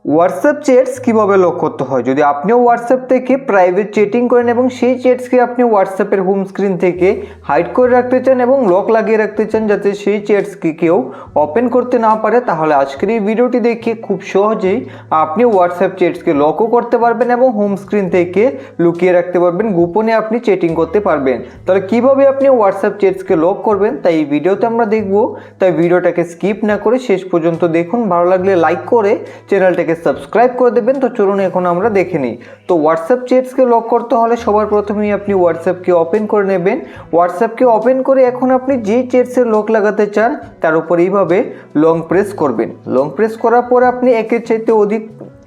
WhatsApp chats কীভাবে lock করতে হয়। যদি আপনিও হোয়াটসঅ্যাপ থেকে প্রাইভেট চ্যাটিং করেন এবং সেই চ্যাটসকে আপনি হোয়াটসঅ্যাপের হোম স্ক্রিন থেকে হাইড করে রাখতে চান এবং লক লাগিয়ে রাখতে চান যাতে সেই চ্যাটসকে কেউ ওপেন করতে না পারে, তাহলে আজকের এই ভিডিওটি দেখে খুব সহজেই আপনি হোয়াটসঅ্যাপ চ্যাটসকে লকও করতে পারবেন এবং হোম স্ক্রিন থেকে লুকিয়ে রাখতে পারবেন, গোপনে আপনি চ্যাটিং করতে পারবেন। তাহলে কীভাবে আপনি হোয়াটসঅ্যাপ চ্যাটসকে লক করবেন তাই এই ভিডিওতে আমরা দেখব। তাই ভিডিওটাকে স্কিপ না করে শেষ পর্যন্ত দেখুন। ভালো লাগলে লাইক করে চ্যানেলটাকে সাবস্ক্রাইব করে দেবেন। তো চলুন এখন আমরা দেখে নিই। তো হোয়াটসঅ্যাপ চ্যাটসকে লক করতে হলে সবার প্রথমেই আপনি হোয়াটসঅ্যাপকে ওপেন করে নেবেন। হোয়াটসঅ্যাপকে ওপেন করে এখন আপনি যে চ্যাটসের লক লাগাতে চান তার উপর এইভাবে লং প্রেস করবেন। লং প্রেস করার পর আপনি একের চাইতে অধিক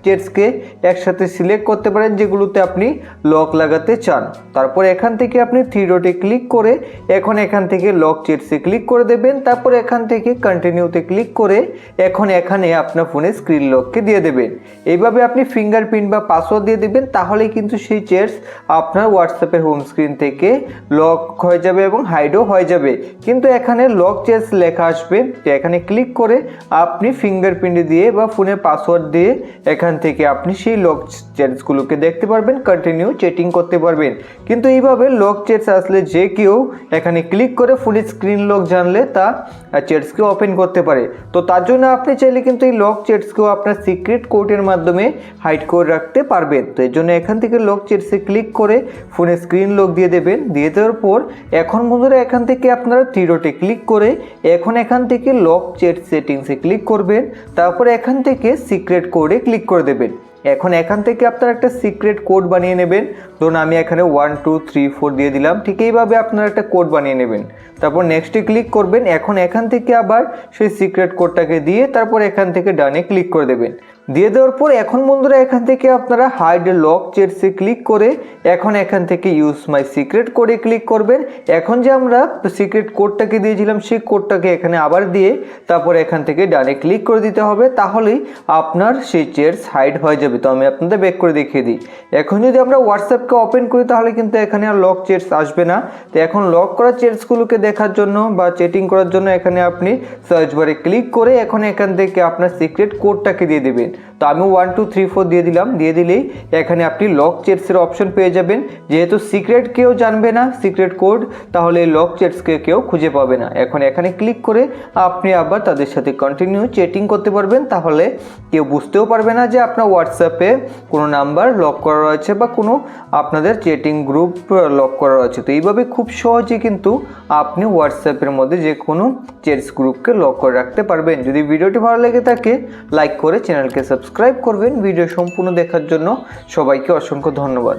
চ্যাটসকে একসাথে সিলেক্ট করতে পারেন যেগুলোতে আপনি লক লাগাতে চান। তারপর এখান থেকে আপনি থ্রি ডটে ক্লিক করে এখন এখান থেকে লক চ্যাটসে ক্লিক করে দেবেন। তারপর এখান থেকে কন্টিনিউতে ক্লিক করে এখন এখানে আপনার ফোনে স্ক্রিন লককে দিয়ে দেবেন। এইভাবে আপনি ফিঙ্গারপ্রিন্ট বা পাসওয়ার্ড দিয়ে দেবেন, তাহলেই কিন্তু সেই চ্যাটস আপনার হোয়াটসঅ্যাপের হোম স্ক্রিন থেকে লক হয়ে যাবে এবং হাইডও হয়ে যাবে। কিন্তু এখানে লক চ্যাটস লেখা আসবে, তো এখানে ক্লিক করে আপনি ফিঙ্গারপ্রিন্ট দিয়ে বা ফোনের পাসওয়ার্ড দিয়ে এখান থেকে আপনি সেই লক চ্যাটসগুলোকে দেখতে পারবেন, কন্টিনিউ চ্যাটিং করতে পারবেন। কিন্তু এইভাবে লক চ্যাটস আসলে যে কেউ এখানে ক্লিক করে ফোনের স্ক্রিন লক জানলে তা চ্যাটসকে ওপেন করতে পারে। তো তার জন্য আপনি চাইলে কিন্তু এই লক চ্যাটসকেও আপনার সিক্রেট কোডের মাধ্যমে হাইড করে রাখতে পারবেন। তো এর জন্য এখান থেকে লক চ্যাটসে ক্লিক করে ফোনের স্ক্রিন লক দিয়ে দেবেন। দিয়ে দেওয়ার পর এখন বন্ধুরা এখান থেকে আপনারা থ্রি ডটে ক্লিক করে এখন এখান থেকে লক চ্যাট সেটিংসে ক্লিক করবেন। তারপর এখান থেকে সিক্রেট কোডে ক্লিক করে দেবেন। এখন এখান থেকে আপনারা একটা সিক্রেট কোড বানিয়ে নেবেন। ধরুন আমি এখানে 1 2 3 4 দিয়ে দিলাম। ঠিক এইভাবে আপনারা একটা কোড বানিয়ে নেবেন। তারপর নেক্সটে ক্লিক করবেন। এখন এখান থেকে আবার সেই সিক্রেট কোডটাকে দিয়ে তারপর এখান থেকে ডানে ক্লিক করে দেবেন। দিয়ে দেওয়ার পর এখন বন্ধুরা এখান থেকে আপনারা হাইড লক চ্যাটসে ক্লিক করে এখন এখান থেকে ইউজ মাই সিক্রেট কোডে ক্লিক করবেন। এখন যে আমরা সিক্রেট কোডটাকে দিয়েছিলাম সেই কোডটাকে এখানে আবার দিয়ে তারপর এখান থেকে ডানে ক্লিক করে দিতে হবে, তাহলেই আপনার সেই চ্যাটস হাইড হয়ে যাবে। তো আমি আপনাদের ব্যাক করে দেখিয়ে দিই। এখন যদি আমরা হোয়াটসঅ্যাপকে ওপেন করি তাহলে কিন্তু এখানে আর লক চ্যাটস আসবে না। তো এখন লক করা চ্যাটসগুলোকে দেখার জন্য বা চ্যাটিং করার জন্য এখানে আপনি সার্চ বারে ক্লিক করে এখন এখান থেকে আপনার সিক্রেট কোডটাকে দিয়ে দেবেন। তো আমি 1 2 3 4 দিয়ে দিলাম। দিয়ে দিলেই এখানে আপনি লক চ্যাটসের অপশন পেয়ে যাবেন। যেহেতু সিক্রেট কেউ জানবে না সিক্রেট কোড, তাহলে লক চ্যাটসকে কেউ খুঁজে পাবে না। এখন এখানে ক্লিক করে আপনি আবার তাদের সাথে কন্টিনিউ চ্যাটিং করতে পারবেন, তাহলে কেউ বুঝতেও পারবে না যে আপনার হোয়াটসঅ্যাপে কোনো নাম্বার লক করা রয়েছে বা কোনো আপনাদের চ্যাটিং গ্রুপ লক করা রয়েছে। তো এইভাবে খুব সহজে কিন্তু আপনি হোয়াটসঅ্যাপের মধ্যে যে কোনো চ্যাটস গ্রুপকে লক করে রাখতে পারবেন। যদি ভিডিওটি ভালো লেগে থাকে লাইক করে চ্যানেলকে সাবস্ক্রাইব করবেন। ভিডিও সম্পূর্ণ দেখার জন্য সবাইকে অসংখ্য ধন্যবাদ।